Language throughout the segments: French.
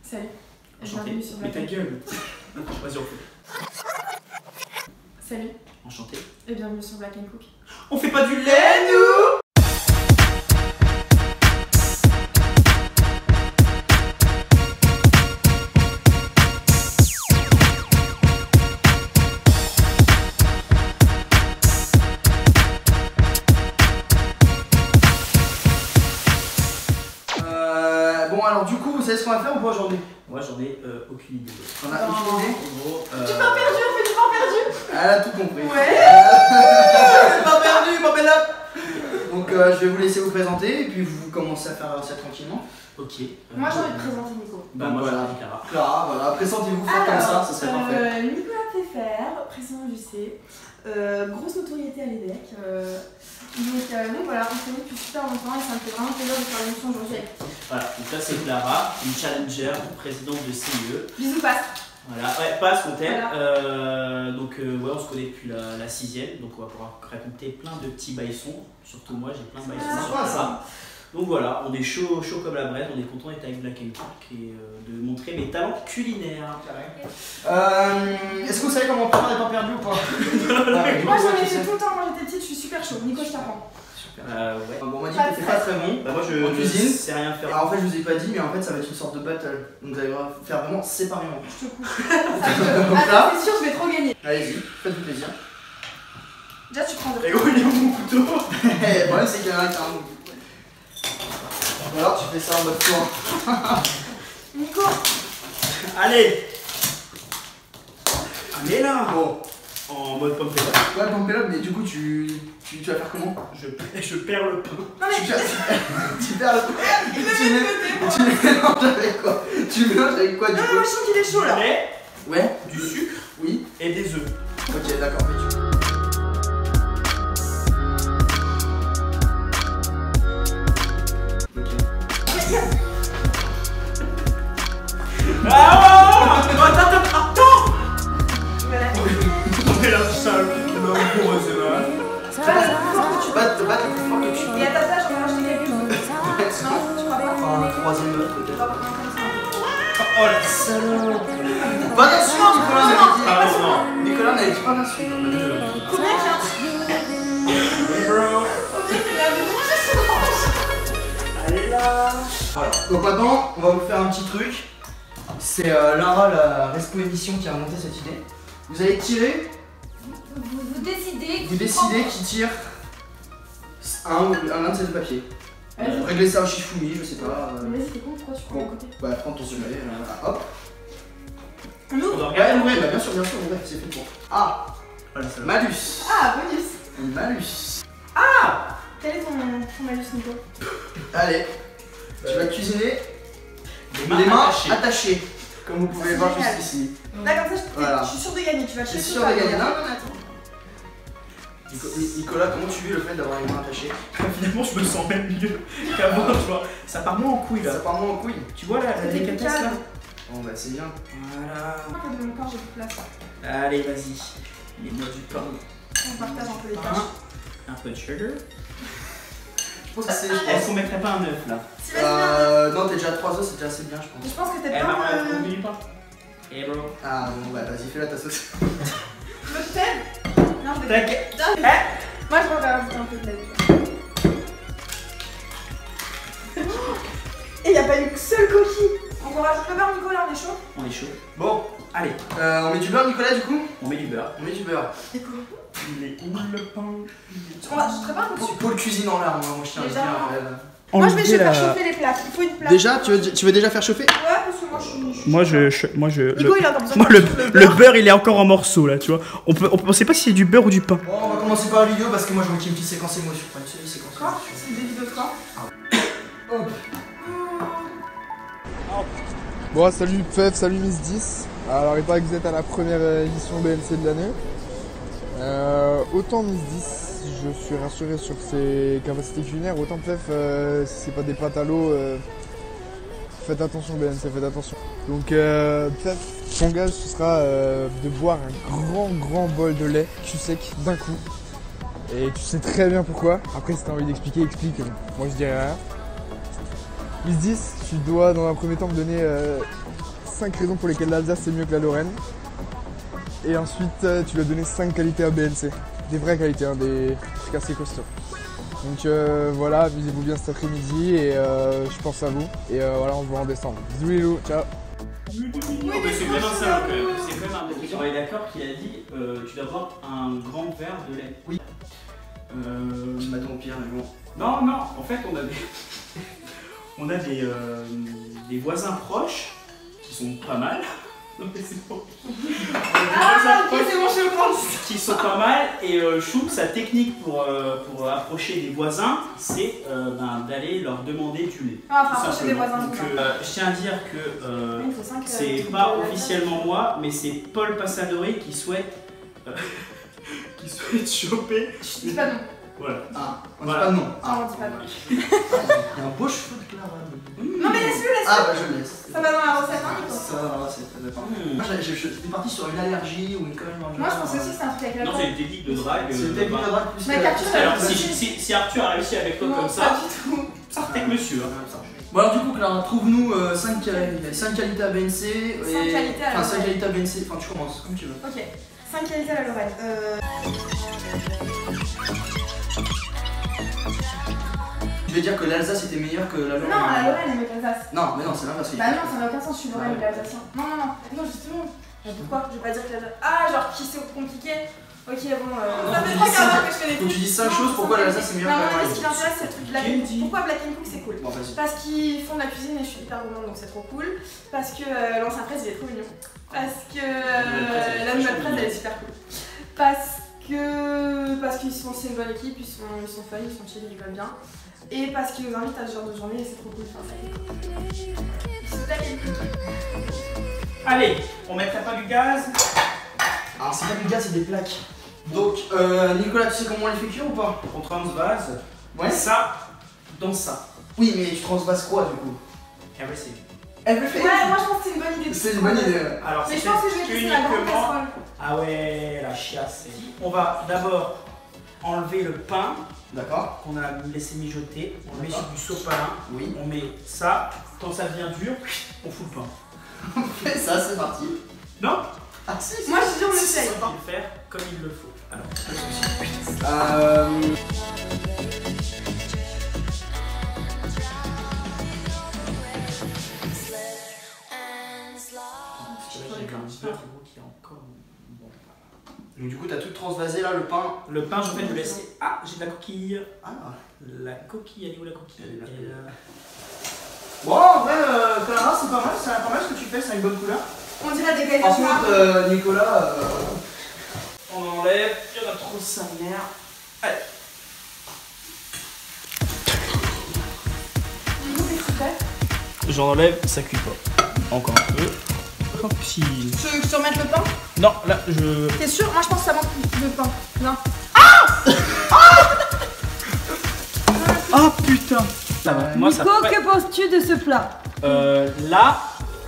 Salut. Enchanté. Mais ta gueule. Vas-y, on fait. Salut. Enchanté. Et bienvenue sur Black & Cook. On fait pas du lait, nous? Bon alors du coup, vous savez ce qu'on va faire ou pas aujourd'hui? Moi j'en ai aucune idée. On a aucune idée? En gros, Du pain perdu, on fait du pain perdu. Elle a tout compris. Ouais. Pas perdu, pas belle up. Donc je vais vous laisser vous présenter et puis vous commencez à faire ça tranquillement. Ok. Moi j'ai envie de présenter Nico. Bah moi voilà. j'en ai Clara. Clara, voilà, présentez-vous, faites comme ça serait parfait. Nicolas Pfeffer, président du C. Grosse notoriété à l'EDEC. Donc voilà, on se connaît depuis super longtemps et ça me fait vraiment plaisir de faire l'émission aujourd'hui avec toi. Voilà, donc là c'est Clara, une challenger, présidente de CIE. Bisous, passe. Voilà, ouais, passe on t'aime. Voilà. Donc ouais, on se connaît depuis la 6ème, donc on va pouvoir raconter plein de petits baissons. Surtout moi, j'ai plein de baissons sur ça. Donc voilà, on est chaud comme la braise, on est content d'être avec Black & Cook et de montrer mes talents culinaires. Est-ce que vous savez comment on prépare des pains perdus ou pas? Moi j'en ai fait tout le temps quand j'étais petite, je suis super chaud. Nico, je t'apprends. Ouais. Bon, on m'a dit que t'étais pas très bon. Bah moi je cuisine. sais rien faire. Alors en fait je vous ai pas dit mais en fait ça va être une sorte de battle. Donc vous allez faire vraiment séparément. Je te coupe. Donc Attends, là, c'est sûr, je vais trop gagner. allez-y, faites-vous plaisir. Déjà, tu prends de. Et gros, il est où mon couteau? Le problème c'est qu'il y en a qui a un goût. Ou alors tu fais ça en mode tour. Nico. Allez. Allez là. Bon. En mode pomme Ouais, pomme pélope, mais du coup tu vas faire comment? je perds le pain. Non mais Tu perds le pain. Tu mélanges avec quoi? Tu mélanges avec quoi du non, coup? moi je sens qu'il est chaud là. Mais Ouais. du sucre Oui. et des œufs. Ok, d'accord. Ah oh attends. Voilà. On est la salle. Non, c'est là. Tu battes le plus fort que tu peux. Et à ta place, j'en ai rajouté quelques œufs. Non, tu crois pas? Enfin, un troisième œuf peut-être. Oh la salope. Pas d'insulte, Nicolas n'avait dit. Ah non. Nicolas n'avait dit pas d'insulte. Combien qu'il y a? Bro. Allez là. Voilà. Donc maintenant, on va vous faire un petit truc. C'est Lara, la Respo Édition, qui a inventé cette idée. Vous allez tirer, Vous décidez. vous décidez qui tire un de ces deux papiers. Vas-y. Réglez ça au Shifumi, je sais pas. Mais vas-y, t'es con, pourquoi tu prends d'un côté? Bah, prends ton sujet, voilà, hop. On ouvre. On doit Ouais, regarder. ouais, bah bien sûr, ouais, c'est fait pour. Ah, Oh la salope. malus. Ah, bonus. Malus. Quel est ton malus, Nico? Allez, tu vas cuisiner Les les mains attachées. attachées, comme vous pouvez c'est voir génial. juste ici. Là, comme ça, Voilà. je suis sûre de gagner. Tu vas Je suis chercher sûr ça, de gagner. regarde. Non, attends. Nicolas, comment tu vis le fait d'avoir les mains attachées? Finalement, je me sens même mieux qu'avant, tu vois. Ça part moins en couille là. Ça part moins en couille. Tu vois la T'es délicatesse là? calme. Bon bah c'est bien. Voilà. Moi, que de mon corps, j'ai plus de place. Allez, vas-y. Mets-moi du pain. On partage un peu les Pain. tâches. Un peu de sugar. Je pense que c'est. Est-ce qu'on mettrait pas un œuf là? Si, vas-y, viens. Non, t'es déjà à 3 œufs, c'est déjà assez bien, je pense. Je pense que t'es Eh, pas. maman, elle a du pain. Eh, bro. Ah bon, bah vas-y, fais-la ta sauce. Tu veux que je t'aide? Non, je vais T'inquiète. t'aider. Moi, je vais rajouter un peu de lait. Et y'a pas une seule coquille. On rajoute le beurre, Nicolas, on est chaud. On est chaud. Bon, Allez, on met du beurre, Nicolas, du coup? on met du beurre. On met du beurre. C'est cool. Il est où le pain? Je te prépare un peu dessus. Paul cuisine en larmes, moi je tiens à le Déjà. dire. Moi, je vais faire chauffer les plaques. Il faut une plaque. Déjà, tu veux déjà faire chauffer? Ouais, parce que moi, je suis. Moi je. Nico, il a encore besoin Moi, de le beurre, il est encore en morceaux là, tu vois. On sait pas si c'est du beurre ou du pain. Bon, on va commencer par la vidéo parce que moi je veux qu'il y ait une petite séquence émotion. Enfin, une séquence Quoi? émotion. C'est une vidéo de quoi? Hop. Bon, salut Pfeff, salut Miss 10. Alors, il paraît que vous êtes à la première édition BLC de l'année. Autant Miss 10, je suis rassuré sur ses capacités culinaires. Autant Pfeff, si c'est pas des pâtes à l'eau, faites attention BLC, faites attention. Donc Pfeff, ton gage, ce sera de boire un grand bol de lait cul sec d'un coup. Et tu sais très bien pourquoi. Après, si t'as envie d'expliquer, explique. Moi, je dirais rien. Miss 10, tu dois dans un premier temps me donner 5 raisons pour lesquelles l'Alsace c'est mieux que la Lorraine. Et ensuite, tu dois donner 5 qualités à BNC. Des vraies qualités, hein, des trucs assez costauds. Donc voilà, amusez-vous bien cet après-midi et je pense à vous. Et voilà, on se voit en décembre. Bisous les loups, ciao. Oui, mais c'est vraiment ça, c'est quand même un truc. On est d'accord qu'il a dit tu dois boire un grand verre de lait. Oui. Je m'attends au pire, mais bon. Non, non, en fait, on a des voisins proches qui sont pas mal. Non, mais c'est bon. Ah, ok, c'est bon, je le pense. Qui sont pas mal et Chou, sa technique pour approcher des voisins, c'est d'aller leur demander du lait. Ah, enfin, approcher des voisins. Donc, je tiens à dire que c'est pas officiellement moi, mais c'est Paul Passadori qui souhaite choper. Je dis pas non. Voilà. Ah, on dit Voilà. pas de nom. Ah, on dit pas non. Il y a un beau cheveu de Clara. Non, mais laisse-le, laisse-le. Ah, bah je le laisse. Ça va dans la recette, hein, Nico. Ça va, c'est très bien. Moi, j'étais parti sur une allergie ou une connerie dans le Moi, je pensais aussi que c'était un truc avec la Non, c'est une technique de drague. C'est une technique de drague plus Mec, Arthur, Alors, elle si Arthur a réussi avec toi non, comme pas ça, du tout. partez avec monsieur. Hein. Bon alors du coup Clara, trouve-nous 5 qualités à BNC et... 5 qualités à la Enfin 5 Lorraine. qualités à BNC, enfin tu commences comme tu veux. Ok, 5 qualités à la Lorraine. Je vais dire que l'Alsace était meilleure que la Lorraine. Non, la Lorraine est mieux que l'Alsace. Non, mais non, c'est l'inverse. Bah non, ça n'a aucun sens, je suis Lorraine ou l'Alsacien. Non, non, non, non, justement. Pourquoi? Je vais pas dire que l'Alsace. Ah, genre qui c'est compliqué. Ok, bon, ça fait 3 quarts d'heure que je fais des Faut que trucs. tu dises 5 choses pourquoi l'Alsace est meilleure que la Non, mais ce qui Lorraine. m'intéresse, c'est le truc de Black and Cook. Pourquoi Black and Cook c'est cool? Bon, vas-y. Parce qu'ils font de la cuisine et je suis hyper gourmande donc c'est trop cool. Parce que l'ancien presse il est trop mignon. Parce que la nouvelle presse elle est super cool. Parce qu'ils sont, c'est une bonne équipe, ils sont fun, ils sont chill, ils rigolent bien. Et parce qu'ils nous invitent à ce genre de journée et c'est trop cool. Enfin, c'est Black and Cook. Allez, on mettrait pas du gaz. Alors c'est pas du gaz, c'est des plaques. Donc Nicolas, tu sais comment on l'effectue ou pas? On transvase Ouais. ça dans ça. Oui, mais tu transvases quoi du coup? Everything. Everything. Ouais, moi je pense que c'est une bonne idée. C'est une bonne idée. Alors, Mais je pense que je vais laisser la grande casserole. Ah ouais, la chiasse. On va d'abord enlever le pain D'accord. qu'on a laissé mijoter. On le met sur D'accord. du sopalin. Oui. On met ça. Quand ça devient dur, on fout le pain. On fait ça, c'est parti. Non? Ah si, Moi je dis on essaye. On va le faire comme il le faut. Alors, j'ai un petit peu qui est encore bon. donc du coup t'as tout transvasé là, le pain. Le pain, je vais le laisser. Ah, j'ai de la coquille. Ah. La coquille, elle est où la coquille? Elle est là. Elle est là. Bon en vrai Clara c'est pas mal ce que tu fais, ça a une bonne couleur. On dirait des gars Par contre Nicolas On enlève, il y en a trop sa mère. Allez. J'en enlève, ça cuit pas. Encore un peu. Oh, si. Tu veux que je te remette le pain? Non, là, je... T'es sûr? Moi je pense que ça manque de pain. Non. Oh putain. Ça va. Moi, ça Nico, fait- que penses-tu de ce plat? Là,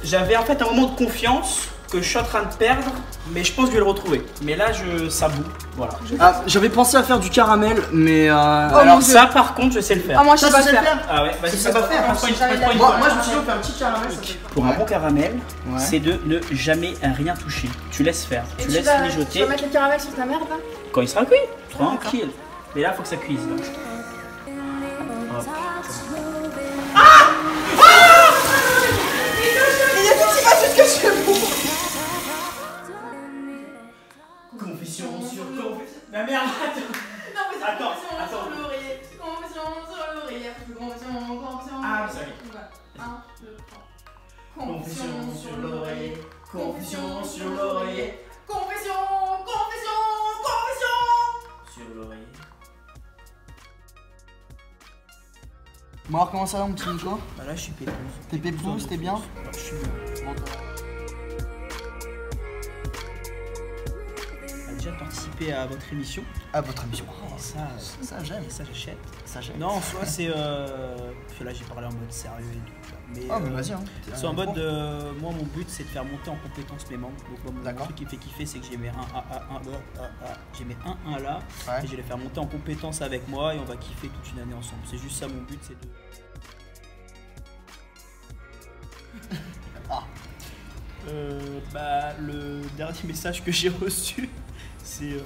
j'avais en fait un moment de confiance que je suis en train de perdre, mais je pense que je vais le retrouver. Mais là, ça boue. Voilà. Ah, j'avais pensé à faire du caramel, mais Alors mon Dieu. ça, par contre, je sais le faire. Ah, moi je sais ça pas tu le sais le faire. faire. Ah ouais, vas-y, Ça va faire, prends-toi une- j'avais prends-toi une Moi colle. je me suis dit on fait un petit caramel ça fait. Pour un bon caramel, Ouais. c'est de ne jamais rien toucher. Tu laisses faire, Et tu laisses tu mijoter. vas mettre le caramel sur ta merde là? Quand il sera cuit, tranquille. Mais là, faut que ça cuise. Là. Hop. Il y a tout qui va jusque chez vous. Confession sur confession. La merde, attends. Non mais c'est Attends, confession attends. sur l'oreiller. Confession sur l'oreiller. Confession. Ah, ça y est. 1, 2, 3. Confession sur l'oreiller. Confession sur l'oreiller. Confession. Sur l'oreiller. Bon alors comment ça va mon petit Nico? Bah là, je suis pépouse. T'es pépouse, t'es bien? Je suis bien. T'as déjà participé à votre émission? À votre émission. Ça j'aime. Et ça, j'achète. Ça j'aime. Non, en soi, c'est. Parce que là, j'ai parlé en mode sérieux et tout. Mais, Ah mais vas-y hein. c'est en mode moi mon but c'est de faire monter en compétence mes membres. Donc mon D'accord. truc qui me fait kiffer c'est que j'ai mis j'ai mis un là Ouais. et je vais les faire monter en compétence avec moi et on va kiffer toute une année ensemble. C'est juste ça mon but, c'est de Le dernier message que j'ai reçu, c'est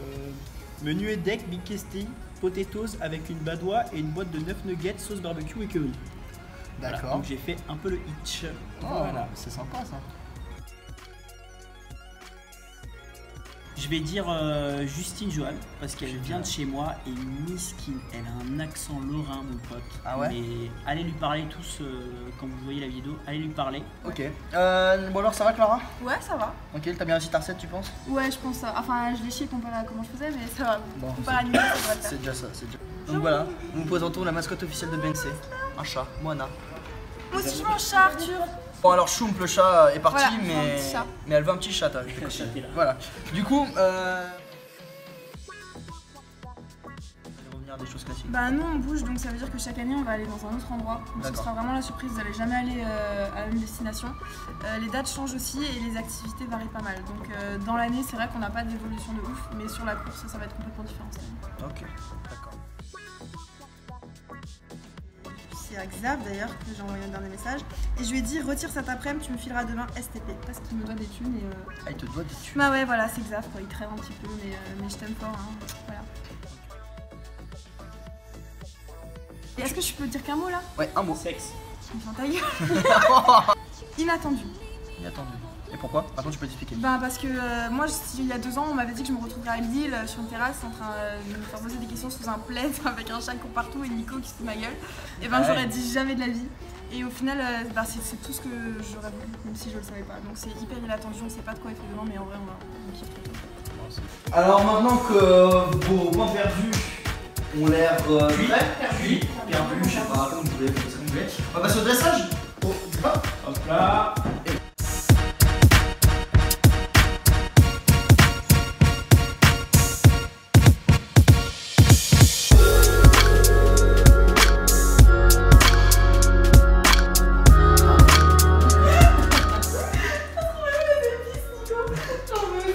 menu et deck, big questy, potatoes avec une badoie et une boîte de 9 nuggets, sauce barbecue et curry. D'accord. Voilà, donc j'ai fait un peu le hitch. Oh, Voilà. c'est sympa ça. Je vais dire Justine Johan parce qu'elle vient de chez moi et miskin, elle a un accent lorrain mon pote. Ah ouais? Mais allez lui parler tous quand vous voyez la vidéo, allez lui parler. Ok. Bon alors ça va Clara? Ouais, ça va. Ok, t'as bien réussi ta recette tu penses? Ouais, je pense ça. Enfin, je l'ai chié comparé à comment je faisais, mais ça va. Bon, Comparé à l'image, ça devrait le faire. c'est déjà ça, c'est déjà. Donc voilà, nous présentons la mascotte officielle de BNC, un chat, Moana. Moi aussi, je veux un chat, Arthur. Bon alors Choump le chat est parti Voilà, mais... un petit chat. mais elle veut un petit chat. T'as vu. Le chat est là. Voilà. Du coup, je vais revenir à des choses classiques. Bah nous on bouge, donc ça veut dire que chaque année on va aller dans un autre endroit. Donc ce D'accord. sera vraiment la surprise, vous n'allez jamais aller à la même destination. Les dates changent aussi et les activités varient pas mal. Donc dans l'année c'est vrai qu'on n'a pas d'évolution de ouf, mais sur la course ça va être complètement différent cette année. Ok, d'accord. C'est à Xav d'ailleurs que j'ai envoyé un dernier message. Et je lui ai dit retire cet après-midi, tu me fileras demain STP. Parce qu'il me doit des thunes et... Ah il te doit des thunes. Bah ouais voilà c'est Xav quoi, il crève un petit peu mais je t'aime fort hein. Voilà. Et est-ce que je peux dire qu'un mot là? Ouais, un mot. Sexe. Enfin ta gueule. Inattendu. Inattendu. Et pourquoi? Attends, tu peux t'expliquer. Ben parce que moi il y a 2 ans on m'avait dit que je me retrouverais à Lille sur une terrasse en train de me faire poser des questions sous un plaid avec un chat qui court partout et Nico qui se fout de ma gueule. Et ben Ouais. j'aurais dit jamais de la vie. Et au final c'est tout ce que j'aurais voulu même si je le savais pas. Donc c'est hyper inattendu, on sait pas de quoi il fait demain mais en vrai on kiffe trop. Alors maintenant que vos points perdus ont l'air perdus, je sais pas comment vous voulez, on va passer au dressage. Oh, hop. Hop là.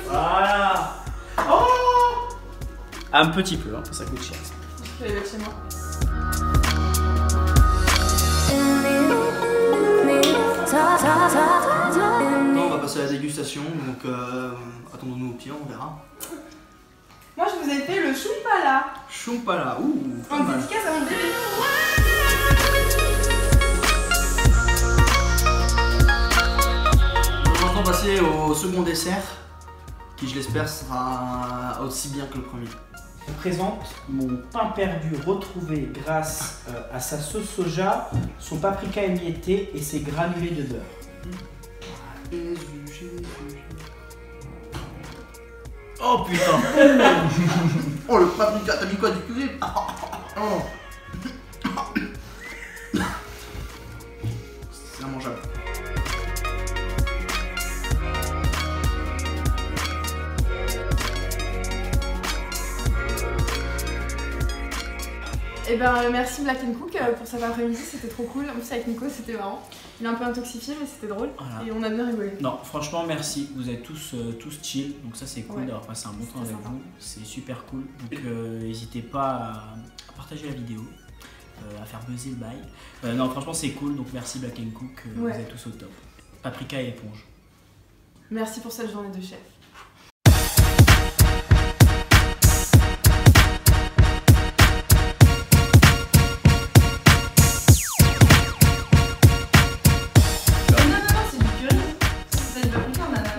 Voilà. Oh, un petit peu, hein, ça coûte cher. Je vais chez moi. Maintenant, on va passer à la dégustation, donc attendons-nous au pied, on verra. Moi je vous ai fait le choupala. Choupala, ouh, pas En mal. dédicace à mon bébé. On va maintenant passer au second dessert, qui je l'espère sera aussi bien que le premier. Je vous présente mon pain perdu retrouvé grâce à sa sauce soja, son paprika émietté et ses granulés de beurre. Oh putain. Oh le paprika, t'as mis quoi, du curry? Oh. C'est immangeable. Et ben merci Black & Cook pour cet après-midi, c'était trop cool. En plus avec Nico c'était marrant. Il est un peu intoxifié mais c'était drôle. Voilà. Et on a bien rigolé. Non, franchement, merci. Vous êtes tous chill, donc ça c'est cool Ouais. d'avoir passé un bon temps avec sympa. vous. C'est super cool. Donc n'hésitez pas à partager la vidéo, à faire buzzer le bail. Non, franchement, c'est cool. Donc merci Black & Cook. Ouais. Vous êtes tous au top. Paprika et éponge. Merci pour cette journée de chef.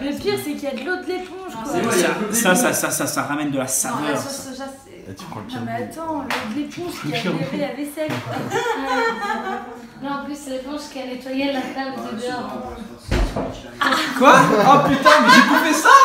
Le pire, c'est qu'il y a de l'eau de l'éponge, quoi. C'est vrai, il y a un peu de Ça ramène de la Non, la saveur. sauce soja, c'est. Tu prends le Non, pire. mais attends, l'eau de l'éponge qui a levé la vaisselle, quoi. Non, en plus, c'est l'éponge qui a nettoyé la table de dehors. Quoi? Oh putain, mais j'ai bouffé ça?